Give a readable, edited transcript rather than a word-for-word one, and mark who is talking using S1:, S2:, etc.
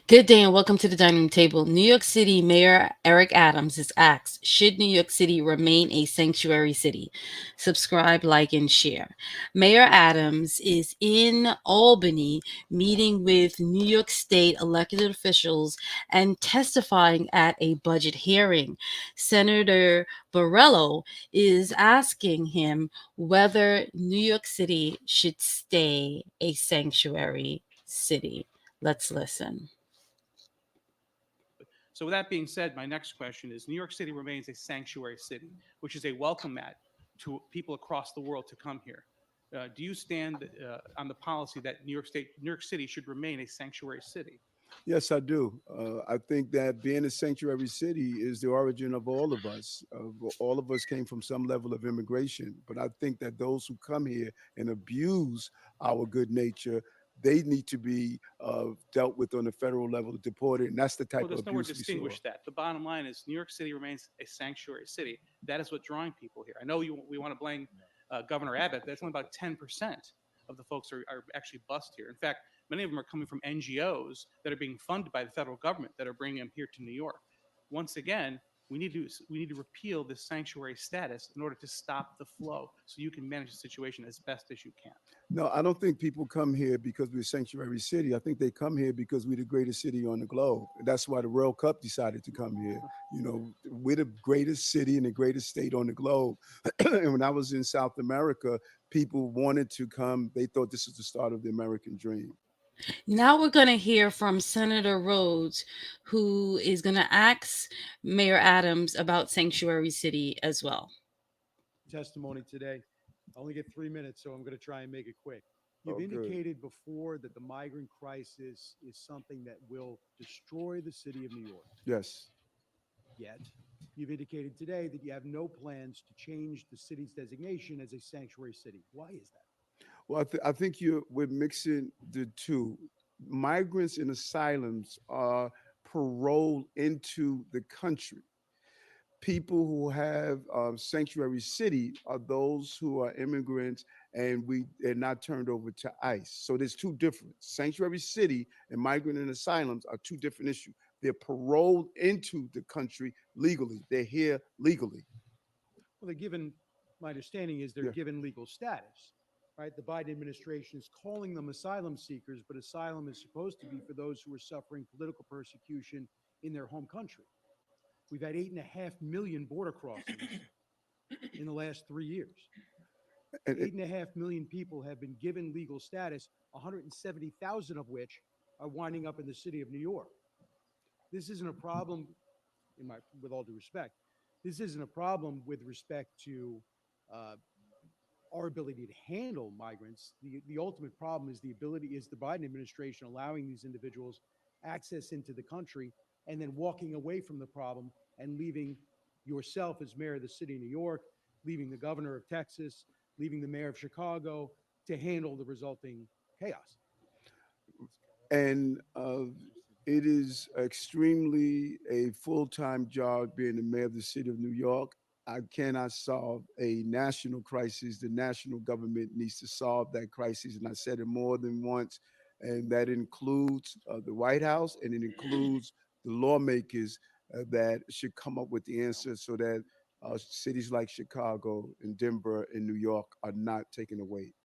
S1: Good day and welcome to the dining room table. New York City Mayor Eric Adams is asked, should New York City remain a sanctuary city? Subscribe, like, and share. Mayor Adams is in Albany meeting with New York State elected officials and testifying at a budget hearing. Senator Borrello is asking him whether New York City should stay a sanctuary city. Let's listen.
S2: So with that being said, my next question is: New York City remains a sanctuary city, which is a welcome mat to people across the world to come here. Do you stand on the policy that New York City should remain a sanctuary city?
S3: Yes, I do. I think that being a sanctuary city is the origin of all of us. All of us came from some level of immigration, but I think that those who come here and abuse our good nature, they need to be dealt with on the federal level, deported, and that's the
S2: Well,
S3: type of
S2: there's nowhere to
S3: abuse we saw.
S2: distinguish that. The bottom line is New York City remains a sanctuary city. That is what drawing people here. I know we want to blame Governor Abbott. That's only about 10% of the folks are actually bused here. In fact, many of them are coming from NGOs that are being funded by the federal government that are bringing them here to New York. Once again, we need to repeal this sanctuary status in order to stop the flow, so you can manage the situation as best as you can.
S3: No, I don't think people come here because we're a sanctuary city. I think they come here because we're the greatest city on the globe. That's why the World Cup decided to come here. You know, we're the greatest city and the greatest state on the globe. And when I was in South America, people wanted to come. They thought this was the start of the American dream.
S1: Now we're going to hear from Senator Rhodes, who is going to ask Mayor Adams about Sanctuary City as well.
S4: Testimony today. I only get 3 minutes, so I'm going to try and make it quick. You've
S3: Oh, good.
S4: indicated before that the migrant crisis is something that will destroy the city of New York.
S3: Yes.
S4: Yet, you've indicated today that you have no plans to change the city's designation as a sanctuary city. Why is that?
S3: Well, I think we're mixing the two. Migrants and asylums are paroled into the country. People who have sanctuary city are those who are immigrants and they're not turned over to ICE. So there's two different sanctuary city and migrant and asylums are two different issues. They're paroled into the country legally. They're here legally.
S4: Well, they're given, my understanding is they're
S3: Yeah.
S4: given legal status, right? The Biden administration is calling them asylum seekers, but asylum is supposed to be for those who are suffering political persecution in their home country. We've had 8.5 million border crossings in the last 3 years.
S3: And
S4: Eight and a half million people have been given legal status, 170,000 of which are winding up in the city of New York. This isn't a problem, with all due respect, this isn't a problem with respect to uh, our ability to handle migrants. The ultimate problem is the Biden administration allowing these individuals access into the country and then walking away from the problem and leaving yourself as mayor of the city of New York, leaving the governor of Texas, leaving the mayor of Chicago to handle the resulting chaos.
S3: and it is extremely a full-time job being the mayor of the city of New York. I cannot solve a national crisis. The national government needs to solve that crisis, and I said it more than once. And that includes the White House, and it includes the lawmakers that should come up with the answer so that cities like Chicago and Denver and New York are not taken away.